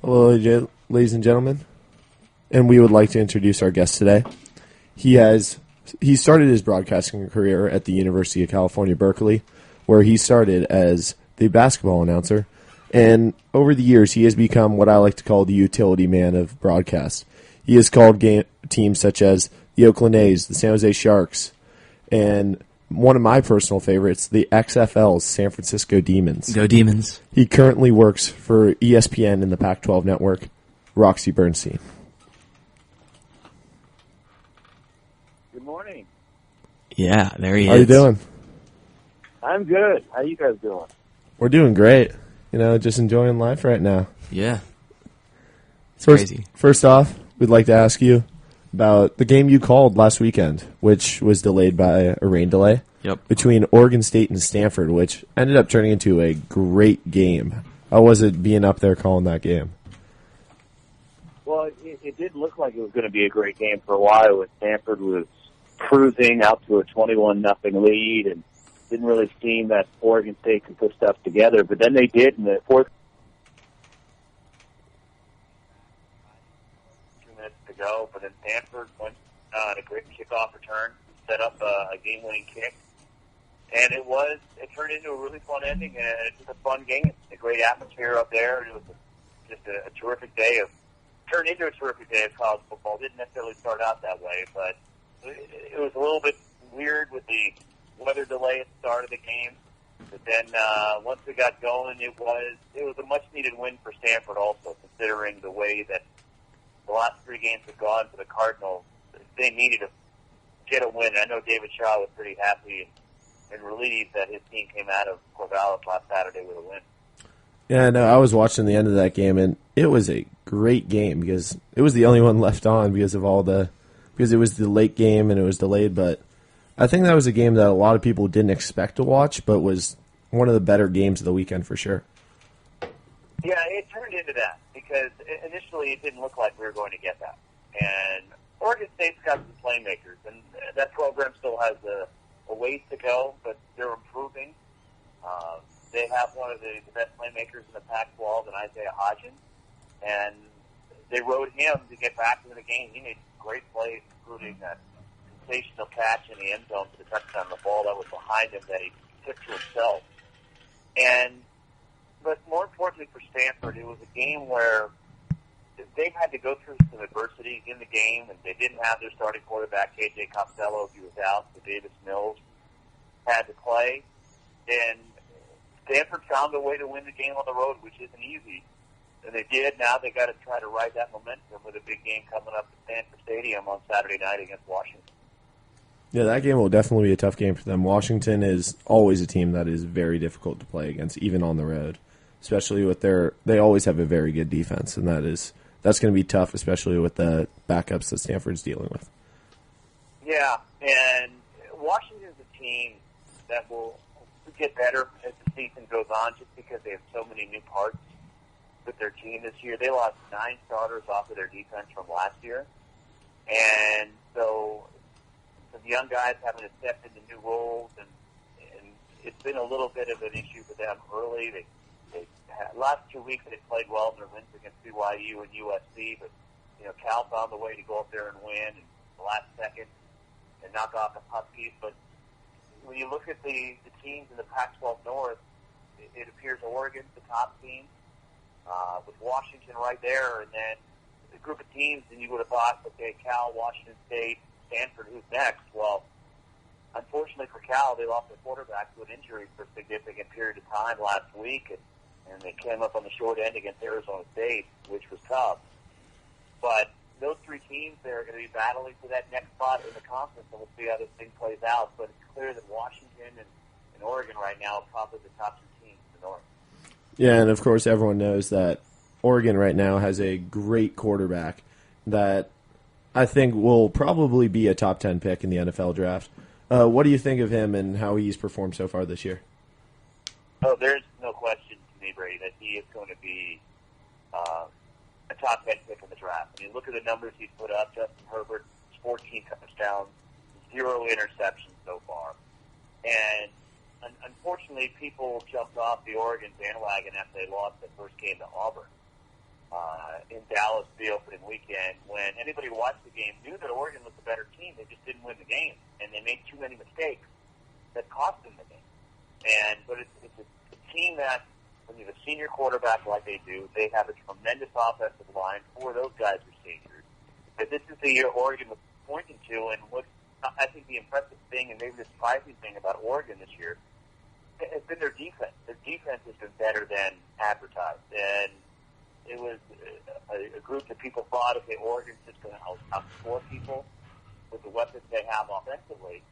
Hello, ladies and gentlemen, and we would like to introduce our guest today. He started his broadcasting career at the University of California, Berkeley, where he started as the basketball announcer, and over the years he has become what I like to call the utility man of broadcast. He has called teams such as the Oakland A's, the San Jose Sharks, and one of my personal favorites, the XFL's San Francisco Demons. Go Demons. He currently works for ESPN and the Pac12 Network, Roxy Bernstein. Good morning. Yeah, there he is. How you doing? I'm good. How you guys doing? We're doing great. Just enjoying life right now. Yeah. It's crazy. First off, we'd like to ask you about the game you called last weekend, which was delayed by a rain delay. Yep. Between Oregon State and Stanford, which ended up turning into a great game. How was it being up there calling that game? Well, it did look like it was going to be a great game for a while when Stanford was cruising out to a 21-0 lead and didn't really seem that Oregon State could put stuff together. But then they did in the fourth. 2 minutes to go, but then Stanford went on a great kickoff return, set up a game-winning kick. And it turned into a really fun ending, and it's just a fun game. A great atmosphere up there. It was just a terrific day turned into a terrific day of college football. Didn't necessarily start out that way, but it was a little bit weird with the weather delay at the start of the game. But then once we got going, it was a much-needed win for Stanford also, considering the way that the last 3 games have gone for the Cardinals. They needed to get a win. I know David Shaw was pretty happy and relieved that his team came out of Corvallis last Saturday with a win. Yeah, no, I was watching the end of that game, and it was a great game because it was the only one left on because it was the late game and it was delayed. But I think that was a game that a lot of people didn't expect to watch, but was one of the better games of the weekend for sure. Yeah, it turned into that because initially it didn't look like we were going to get that. And Oregon State's got some playmakers, and that program still has a ways to go, but they're improving. They have one of the best playmakers in the Pac12 in Isaiah Hodgins, and they rode him to get back into the game. He made great plays, including that sensational catch in the end zone for the touchdown on the ball that was behind him that he took to himself. But more importantly for Stanford, it was a game where they had to go through some adversity in the game, and they didn't have their starting quarterback, KJ Costello, he was out, so Davis Mills had to play. And Stanford found a way to win the game on the road, which isn't easy. And they did. Now they got to try to ride that momentum with a big game coming up at Stanford Stadium on Saturday night against Washington. Yeah, that game will definitely be a tough game for them. Washington is always a team that is very difficult to play against, even on the road, especially with they always have a very good defense, and that's going to be tough, especially with the backups that Stanford's dealing with. Yeah, and Washington's a team that will get better as the season goes on just because they have so many new parts with their team this year. They lost 9 starters off of their defense from last year, and so some young guys having to step into new roles, and it's been a little bit of an issue for them early. They last 2 weeks they played well in their wins against BYU and USC, but Cal found the way to go up there and win in the last second and knock off the Huskies. But when you look at the teams in the Pac-12 North, it appears Oregon's the top team, with Washington right there, and then the group of teams, and you would have thought, okay, Cal, Washington State, Stanford, who's next? Well, unfortunately for Cal, they lost their quarterback to an injury for a significant period of time last week, and they came up on the short end against Arizona State, which was tough. But those 3 teams, they're going to be battling for that next spot in the conference, and we'll see how this thing plays out. But it's clear that Washington and Oregon right now are probably the top 2 teams in the North. Yeah, and of course everyone knows that Oregon right now has a great quarterback that I think will probably be a top 10 pick in the NFL draft. What do you think of him and how he's performed so far this year? Oh, there's no question to me, Brady, that he is going to be a top 10 pick in the draft. I mean, look at the numbers he's put up. Justin Herbert, 14 touchdowns, 0 interceptions so far. And unfortunately, people jumped off the Oregon bandwagon after they lost the first game to Auburn. in Dallas the opening weekend when anybody who watched the game knew that Oregon was the better team. They just didn't win the game, and they made too many mistakes that cost them the game. But it's a team that, when you have a senior quarterback like they do, they have a tremendous offensive line. 4 of those guys are seniors. But this is the year Oregon was pointing to, and what I think the impressive thing and maybe the surprising thing about Oregon this year has been their defense. Their defense has been better than advertised. And it was a group that people thought, okay, Oregon's just going to outscore people with the weapons they have offensively.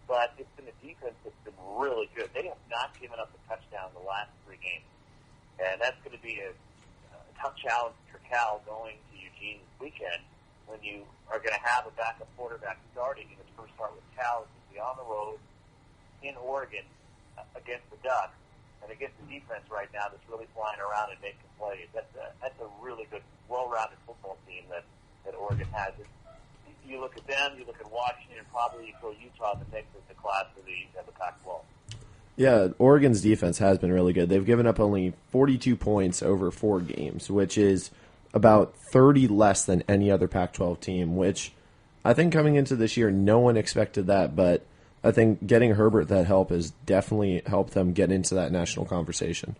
But it's been a defense that's been really good. They have not given up a touchdown the last 3 games. And that's going to be a tough challenge for Cal going to Eugene this weekend when you are going to have a backup quarterback starting in his first start with Cal. It's going to be on the road in Oregon against the Ducks and against the defense right now that's really flying around and making plays. That's a really good, well-rounded football team that Oregon has. You look at them, you look at Washington, and probably you throw Utah in the mix as the class of the Pac12. Yeah, Oregon's defense has been really good. They've given up only 42 points over 4 games, which is about 30 less than any other Pac-12 team, which I think coming into this year, no one expected that, but I think getting Herbert that help has definitely helped them get into that national conversation.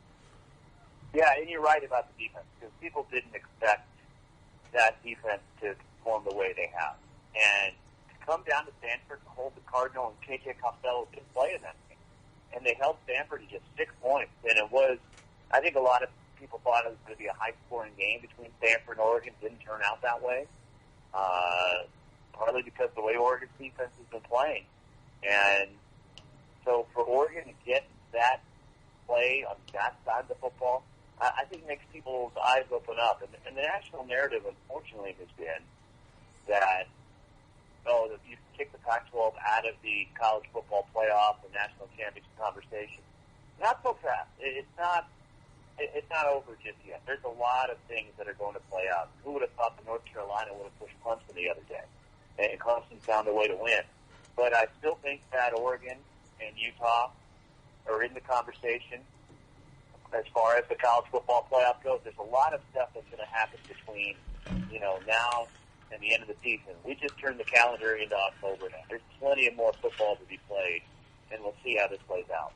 Yeah, and you're right about the defense, because people didn't expect that defense to perform the way they have. And to come down to Stanford and hold the Cardinal and KJ Costello didn't play in that game. And they held Stanford to just 6 points. And it was, I think a lot of people thought it was going to be a high-scoring game between Stanford and Oregon. It didn't turn out that way, partly because the way Oregon's defense has been playing. And so for Oregon to get that play on that side of the football, I think makes people's eyes open up. And the national narrative, unfortunately, has been that, if you kick the Pac-12 out of the college football playoff and national championship conversation, not so fast. It's not over just yet. There's a lot of things that are going to play out. Who would have thought that North Carolina would have pushed Clemson the other day? And Clemson found a way to win. But I still think that Oregon and Utah are in the conversation as far as the college football playoff goes. There's a lot of stuff that's going to happen between, now and the end of the season. We just turned the calendar into October now. There's plenty of more football to be played, and we'll see how this plays out.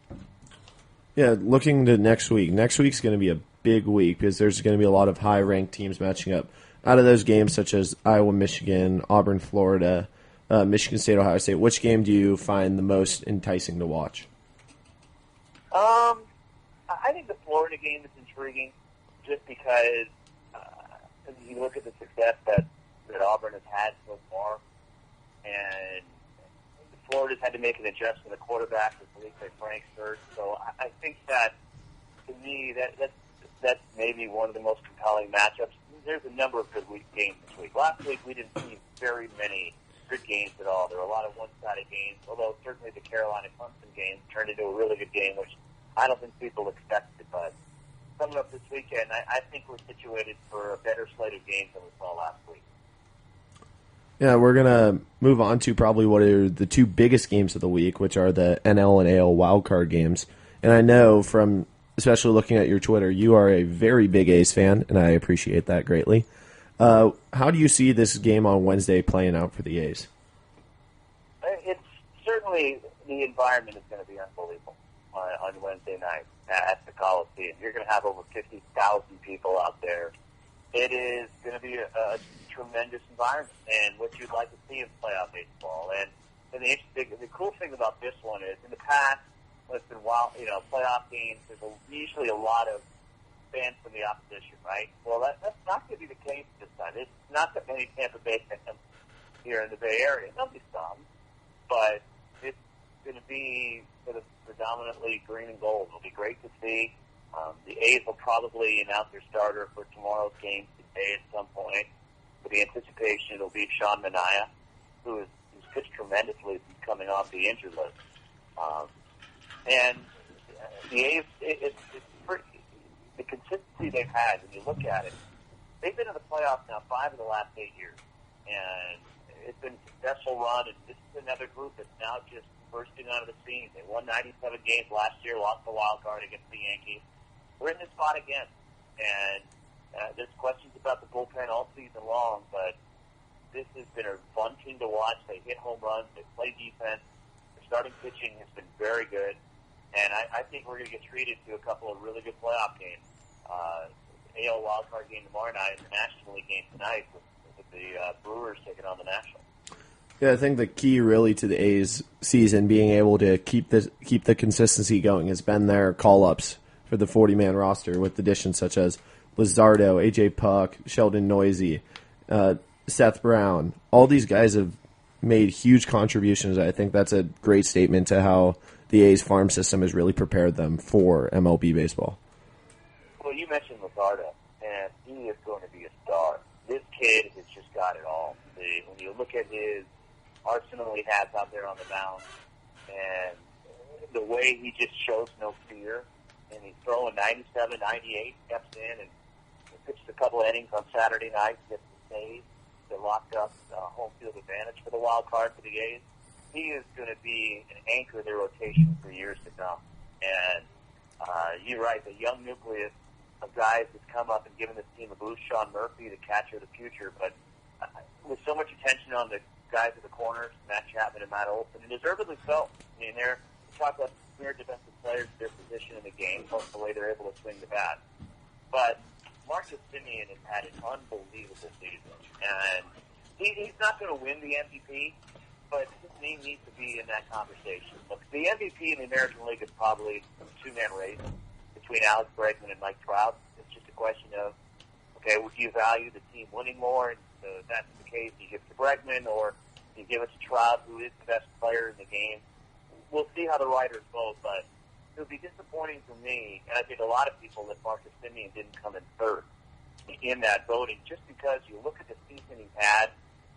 Yeah, looking to next week. Next week's going to be a big week because there's going to be a lot of high-ranked teams matching up. Out of those games, such as Iowa, Michigan, Auburn, Florida, Michigan State, Ohio State, which game do you find the most enticing to watch? I think the Florida game is intriguing just because you look at the success that Auburn has had so far, and Florida's had to make an adjustment to quarterback with Felipe Frank's hurt. So I think that, to me, that's maybe one of the most compelling matchups. There's a number of good games this week. Last week we didn't see very many good games at all. There were a lot of one-sided games, although certainly the Carolina-Clemson game turned into a really good game, which I don't think people expected. But coming up this weekend, I think we're situated for a better slate of games than we saw last week. Yeah, we're going to move on to probably what are the 2 biggest games of the week, which are the NL and AL wildcard games. And I know from especially looking at your Twitter, you are a very big A's fan, and I appreciate that greatly. How do you see this game on Wednesday playing out for the A's? It's certainly, the environment is going to be unbelievable on Wednesday night at the Coliseum. You're going to have over 50,000 people out there. It is going to be a tremendous environment, and what you'd like to see in playoff baseball. And the cool thing about this one is, in the past, when it's been playoff games, there's usually a lot of fans from the opposition, right? Well, that's not going to be the case this time. It's not that many Tampa Bay fans here in the Bay Area. There'll be some, but it's going to be sort of predominantly green and gold. It'll be great to see. The A's will probably announce their starter for tomorrow's game today at some point. With the anticipation, it'll be Sean Manaea, who's pitched tremendously coming off the injured list. And the A's, it's pretty, the consistency they've had, when you look at it, they've been in the playoffs now 5 of the last 8 years. And it's been a successful run, and this is another group that's now just bursting out of the scene. They won 97 games last year, lost the wild card against the Yankees. We're in this spot again. And there's questions about the bullpen all season long, but this has been a fun team to watch. They hit home runs. They play defense. Their starting pitching has been very good. And I think we're going to get treated to a couple of really good playoff games. AL wildcard game tomorrow night and the National League game tonight with the Brewers taking on the National. Yeah, I think the key really to the A's season being able to keep the consistency going has been their call-ups for the 40-man roster with additions such as Luzardo, A.J. Puck, Sheldon Noisy, Seth Brown. All these guys have made huge contributions. I think that's a great statement to how the A's farm system has really prepared them for MLB baseball. Well, you mentioned Luzardo, and he is going to be a star. This kid has just got it all. When you look at his arsenal he has out there on the mound, and the way he just shows no fear, and he's throwing 97, 98, steps in, and pitched a couple of innings on Saturday night, gets the save, they locked up home field advantage for the wild card for the A's. He is going to be an anchor in their rotation for years to come. And you're right, the young nucleus of guys has come up and given this team a boost. Sean Murphy, the catcher of the future, but with so much attention on the guys at the corners, Matt Chapman and Matt Olson, and deservedly so. I mean, they're talk about premier defensive players, their position in the game, plus the way they're able to swing the bat. But Marcus Semien has had an unbelievable season, and he's not going to win the MVP, but his name needs to be in that conversation. Look, the MVP in the American League is probably a two-man race between Alex Bregman and Mike Trout. It's just a question of, okay, would you value the team winning more? And if that's the case, you give it to Bregman, or you give it to Trout, who is the best player in the game. We'll see how the writers vote, but it would be disappointing for me, and I think a lot of people, that Marcus Semien didn't come in third in that voting, just because you look at the season he's had.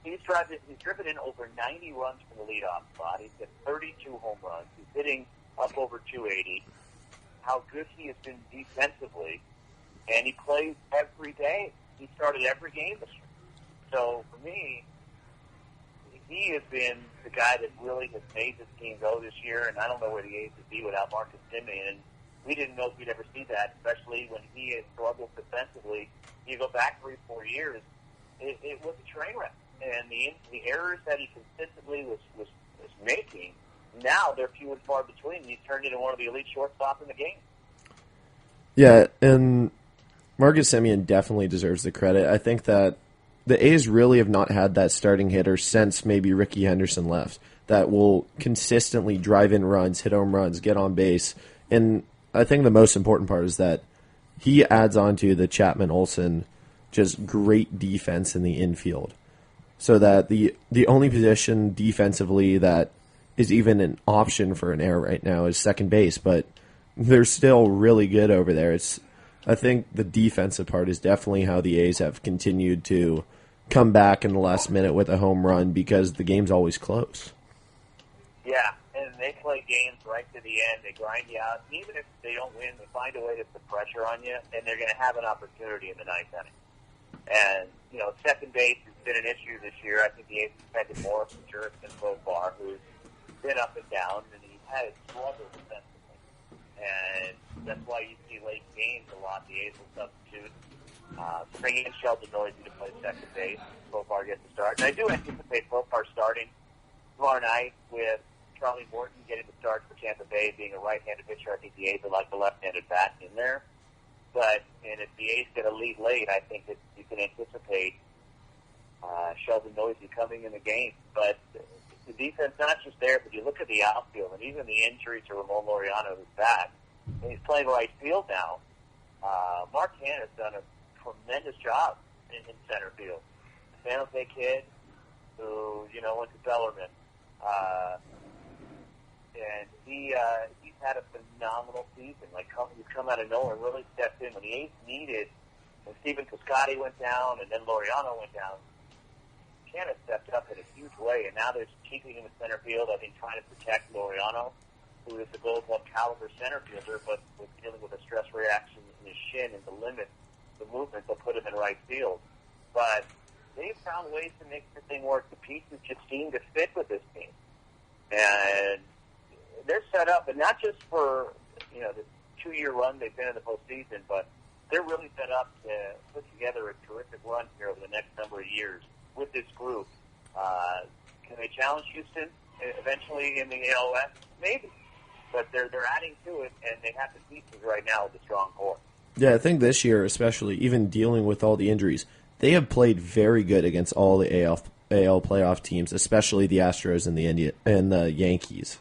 He's driven in over 90 runs from the leadoff spot. He's got 32 home runs. He's hitting up over 280. How good he has been defensively, and he plays every day. He started every game this year. So for me, he has been the guy that really has made this team go this year, and I don't know where the A's would be without Marcus Semien. And we didn't know if we'd ever see that, especially when he had struggled defensively. You go back 3-4 years, it was a train wreck. And the errors that he consistently was making, now they're few and far between. He's turned into one of the elite shortstops in the game. Yeah, and Marcus Semien definitely deserves the credit. I think that the A's really have not had that starting hitter since maybe Ricky Henderson left that will consistently drive in runs, hit home runs, get on base. And I think the most important part is that he adds on to the Chapman-Olson just great defense in the infield. So that the only position defensively that is even an option for an error right now is second base, but they're still really good over there. I think the defensive part is definitely how the A's have continued to come back in the last minute with a home run because the game's always close. Yeah, and they play games right to the end. They grind you out. Even if they don't win, they find a way to put pressure on you, and they're going to have an opportunity in the ninth inning. And, second base has been an issue this year. I think the A's expected more from Jurickson so far, who's been up and down, and he's had his struggles defensively. And that's why you see late games a lot. The A's will substitute, bring in Sheldon Noisy to play second base. Profar gets the start. And I do anticipate Profar starting tomorrow night with Charlie Morton getting the start for Tampa Bay, being a right-handed pitcher. I think the A's would like the left-handed bat in there. And if the A's get a lead late, I think that you can anticipate Sheldon Noisy coming in the game. But the defense, not just there, but you look at the outfield, and even the injury to Ramon Laureano, who's back, and he's playing right field now. Mark Hanna has done a tremendous job in center field. San Jose kid who, went to Bellarmine. And he's had a phenomenal season. He's come out of nowhere and really stepped in. When the A's needed, when Stephen Piscotty went down and then Laureano went down, Canada stepped up in a huge way, and now they're keeping him in center field. I think trying to protect Laureano, who is a Gold Glove caliber center fielder, but was dealing with a stress reaction in his shin and to limit the movement that put him in right field. But they've found ways to make the thing work. The pieces just seem to fit with this team. And they're set up, and not just for, the 2-year run they've been in the postseason, but they're really set up to put together a terrific run here over the next number of years with this group. Can they challenge Houston eventually in the AL West? Maybe. But they're adding to it, and they have the pieces right now with a strong core. Yeah, I think this year, especially, even dealing with all the injuries, they have played very good against all the AL playoff teams, especially the Astros and the Yankees.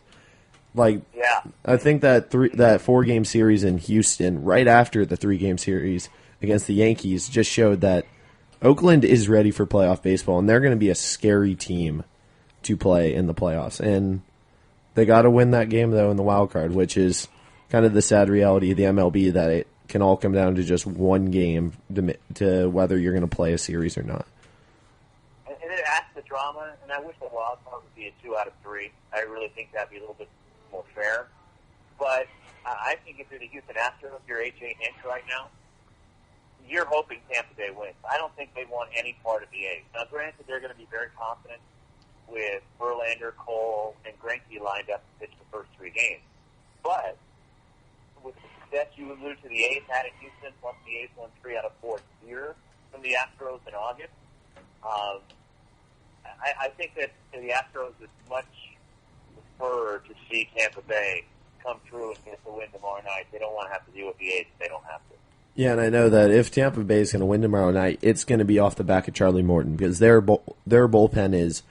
Yeah. I think that 4-game series in Houston, right after the 3-game series against the Yankees, just showed that Oakland is ready for playoff baseball, and they're going to be a scary team to play in the playoffs. And they got to win that game, though, in the wild card, which is kind of the sad reality of the MLB, that it can all come down to just one game to whether you're going to play a series or not. And it adds the drama, and I wish the wild card would be a 2 out of 3. I really think that'd be a little bit more fair. But I think if you're the Houston Astros, you're AJ Hinch right now, you're hoping Tampa Bay wins. I don't think they want any part of the A's. Now, granted, they're going to be very confident with Verlander, Cole, and Greinke lined up to pitch the first 3 games. But with the success you alluded to the A's had in Houston, plus the A's won 3 out of 4 here from the Astros in August, I think that the Astros would much prefer to see Tampa Bay come through and get the win tomorrow night. They don't want to have to deal with the A's. They don't have to. Yeah, and I know that if Tampa Bay is going to win tomorrow night, it's going to be off the back of Charlie Morton, because their bullpen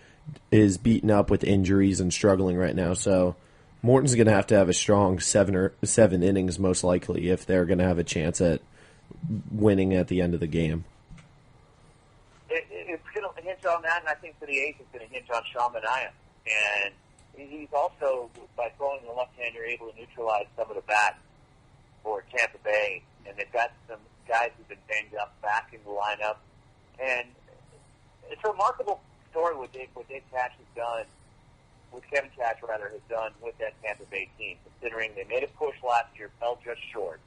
is beaten up with injuries and struggling right now. So Morton's going to have a strong 7 innings most likely if they're going to have a chance at winning at the end of the game. It's going to hinge on that, and I think for the A's it's going to hinge on Sean Manaea. And he's also, by throwing the left hand, you're able to neutralize some of the bats for Tampa Bay. And they've got some guys who've been banged up back in the lineup. And it's a remarkable story what Kevin Cash has done with that Tampa Bay team, considering they made a push last year, fell just short.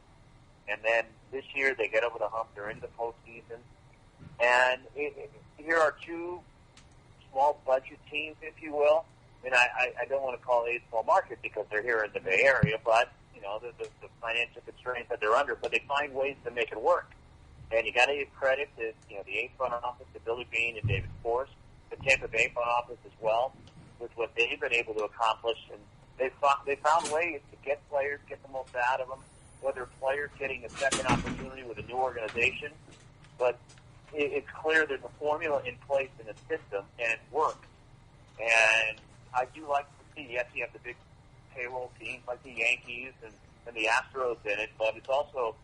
And then this year they get over the hump, they're into the postseason. And here are 2 small budget teams, if you will. I mean, I don't want to call it a small market because they're here in the Bay Area, but the financial constraints that they're under, but they find ways to make it work. And you got to give credit to the A's front office, to Billy Beane and David Force, the Tampa Bay front office as well, with what they've been able to accomplish. And they found ways to get players, get the most out of them, whether players getting a second opportunity with a new organization. But it's clear there's a formula in place in the system, and it works. And I do like to see, yes, you have the big payroll teams like the Yankees and the Astros in it, but it's also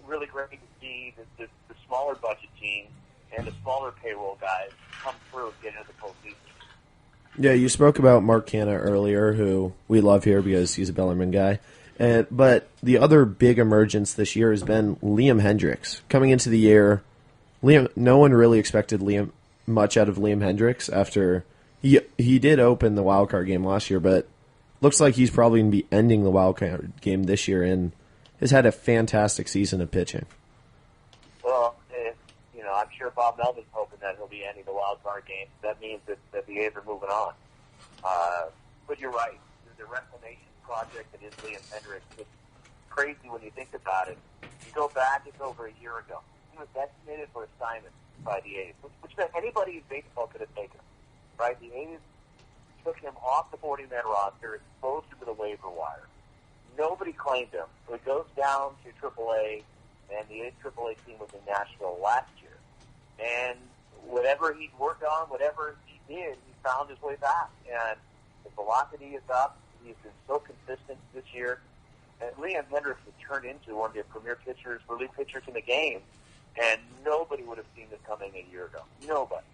really great to see the smaller budget teams and the smaller payroll guys come through and get into the postseason. Yeah, you spoke about Mark Canha earlier, who we love here because he's a Bellarmine guy. But the other big emergence this year has been Liam Hendriks. Coming into the year, no one really expected much out of Liam Hendriks after he did open the wild card game last year, but looks like he's probably going to be ending the wild card game this year and has had a fantastic season of pitching. Well, I'm sure Bob Melvin's hoping that he'll be ending the wild card game. That means that the A's are moving on. But you're right. The reclamation project that is Liam Hendriks, it's crazy when you think about it. You go back, it's over a year ago. He was designated for assignment by the A's, which meant anybody in baseball could have taken him, right? The A's took him off the 40-man roster, exposed him to the waiver wire. Nobody claimed him. So he goes down to AAA, and the AAA team was in Nashville last year. And whatever he worked on, whatever he did, he found his way back. And his velocity is up. He's been so consistent this year. And Liam Hendriks has turned into one of the premier pitchers, relief pitchers in the game. And nobody would have seen this coming a year ago. Nobody.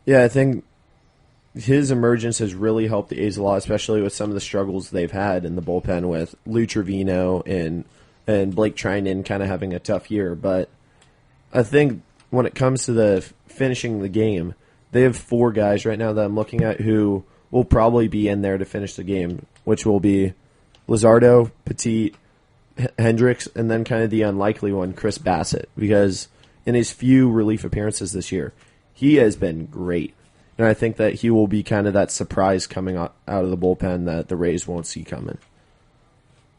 Yeah, I think his emergence has really helped the A's a lot, especially with some of the struggles they've had in the bullpen with Lou Trevino and Blake Trinan kind of having a tough year. But I think when it comes to the finishing the game, they have 4 guys right now that I'm looking at who will probably be in there to finish the game, which will be Luzardo, Petit, Hendricks, and then kind of the unlikely one, Chris Bassett, because in his few relief appearances this year, he has been great. And I think that he will be kind of that surprise coming out of the bullpen that the Rays won't see coming.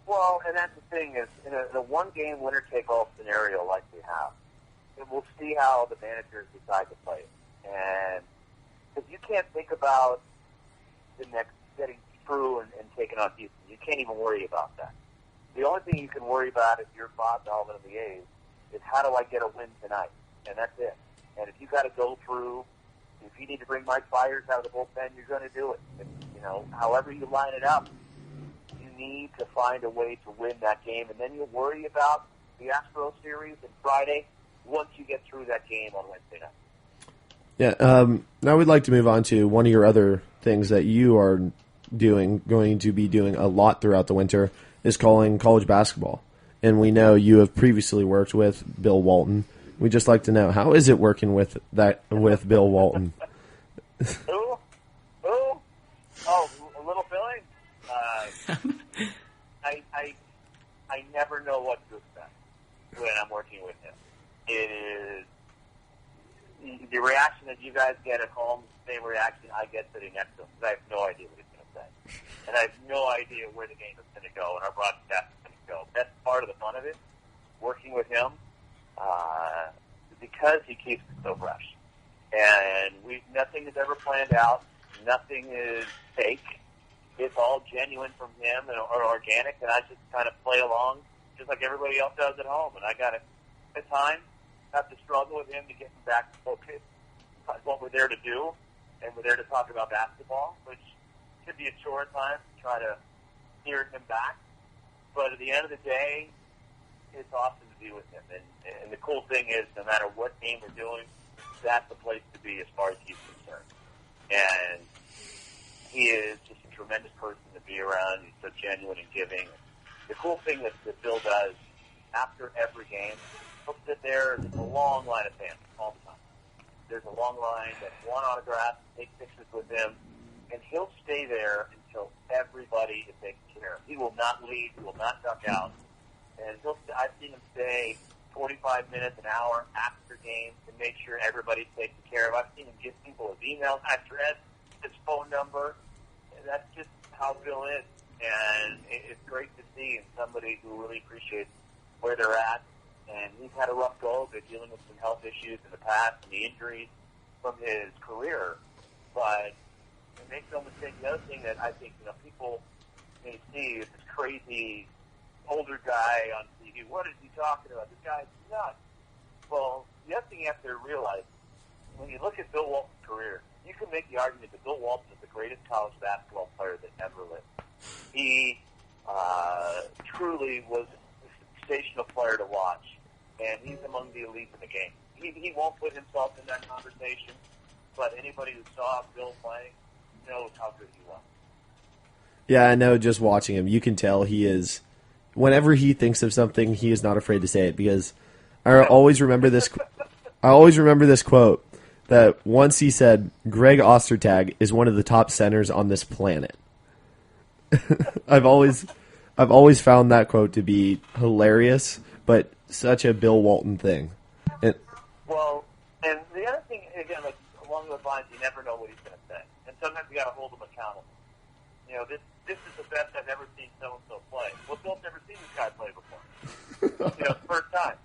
Well, and that's the thing is, in a one-game winner-take-all scenario like we have, we'll see how the managers decide to play it. And because you can't think about the next getting through and taking on Houston. You can't even worry about that. The only thing you can worry about if you're Bob Melvin of the A's is how do I get a win tonight? And that's it. And if you got to go through, if you need to bring Mike Byers out of the bullpen, you're going to do it. If, however you line it up, you need to find a way to win that game. And then you'll worry about the Astros series on Friday once you get through that game on Wednesday night. Yeah. Now we'd like to move on to one of your other things that you are going to be doing a lot throughout the winter is calling college basketball. And we know you have previously worked with Bill Walton. We'd just like to know, how is it working with Bill Walton? Who? Oh, little Billy? I never know what to expect when I'm working with him. It is the reaction that you guys get at home, the same reaction I get sitting next to him, because I have no idea what he's going to say. And I have no idea where the game is going to go and our broadcast is going to go. That's part of the fun of it, working with him, because he keeps it so fresh. And nothing is ever planned out. Nothing is fake. It's all genuine from him or organic, and I just kind of play along just like everybody else does at home. And I got to, at times, have to struggle with him to get him back to focus on what we're there to do, and we're there to talk about basketball, which could be a chore at times to try to steer him back. But at the end of the day, it's awesome to be with him. And the cool thing is, no matter what game we're doing, that's the place to be as far as he's concerned. And he is just a tremendous person to be around. He's so genuine and giving. The cool thing that Bill does after every game, he'll sit there. There's a long line of fans all the time. There's a long line that want autographs, take pictures with him, and he'll stay there until everybody is taken care of. He will not leave. He will not duck out. And I've seen him stay 45 minutes, an hour after games to make sure everybody's taken care of. I've seen him give people his email address, his phone number. And that's just how Bill is. And it's great to see somebody who really appreciates where they're at. And he's had a rough go of it, dealing with some health issues in the past and the injuries from his career. But make no mistake, the other thing that I think people may see is this crazy older guy on TV. What is he talking about? This guy's nuts. Well, the other thing you have to realize, when you look at Bill Walton's career, you can make the argument that Bill Walton is the greatest college basketball player that ever lived. He truly was a sensational player to watch, and he's among the elite in the game. He won't put himself in that conversation, but anybody who saw Bill playing knows how good he was. Yeah, I know. Just watching him, you can tell he is. Whenever he thinks of something, he is not afraid to say it, because I always remember this. I always remember this quote that once he said, "Greg Ostertag is one of the top centers on this planet." I've always found that quote to be hilarious, but such a Bill Walton thing. Well, and the other thing, again, like along those lines, you never know what he's going to say, and sometimes you got to hold him accountable. This is the best I've ever seen so-and-so play. Well, Bill's never seen this guy play before. It's the first time.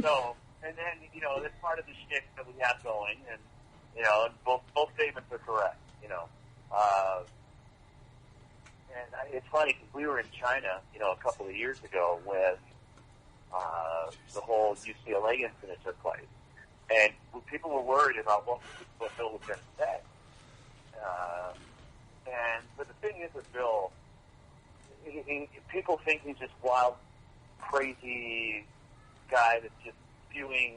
So, and then, that's part of the shtick that we have going, and, both statements are correct, And it's funny, because we were in China, a couple of years ago when the whole UCLA incident took place. And people were worried about what Bill was going to say. But the thing is with Bill, people think he's this wild, crazy guy that's just spewing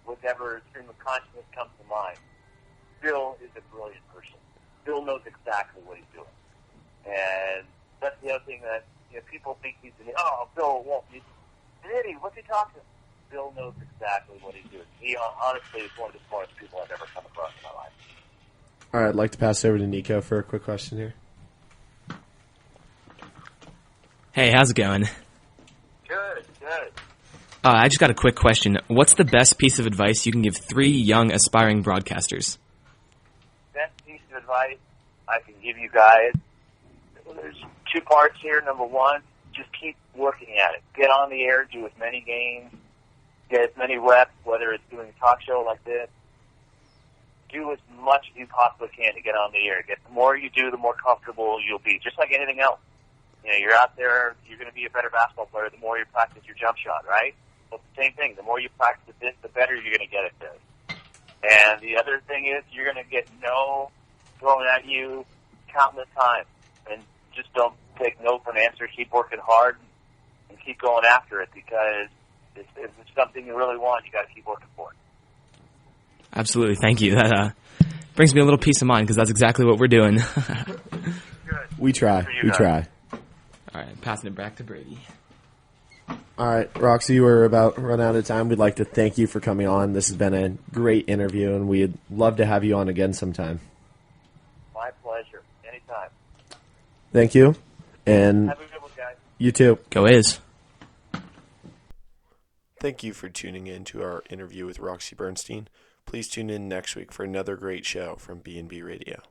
whatever stream of consciousness comes to mind. Bill is a brilliant person. Bill knows exactly what he's doing. And that's the other thing that people think he's Bill Walton, he's an idiot. What's he talking about? Bill knows exactly what he's doing. He honestly is one of the smartest people I've ever come across in my life. All right, I'd like to pass it over to Nico for a quick question here. Hey, how's it going? Good. I just got a quick question. What's the best piece of advice you can give 3 young aspiring broadcasters? Best piece of advice I can give you guys, there's 2 parts here. Number 1, just keep working at it. Get on the air, do as many games, get as many reps, whether it's doing a talk show like this. Do as much as you possibly can to get on the air. The more you do, the more comfortable you'll be, just like anything else. You know, you're out there, you're going to be a better basketball player the more you practice your jump shot, right? Well, it's the same thing. The more you practice this, the better you're going to get at this. And the other thing is you're going to get no thrown at you countless times. And just don't take no for an answer. Keep working hard and keep going after it, because if it's something you really want, you got to keep working for it. Absolutely. Thank you. That brings me a little peace of mind, because that's exactly what we're doing. Good. We try. We try. All right, passing it back to Brady. All right, Roxy, we're about run out of time. We'd like to thank you for coming on. This has been a great interview, and we'd love to have you on again sometime. My pleasure. Anytime. Thank you. And have a good one, guys. You too. Go A's. Thank you for tuning in to our interview with Roxy Bernstein. Please tune in next week for another great show from BNB Radio.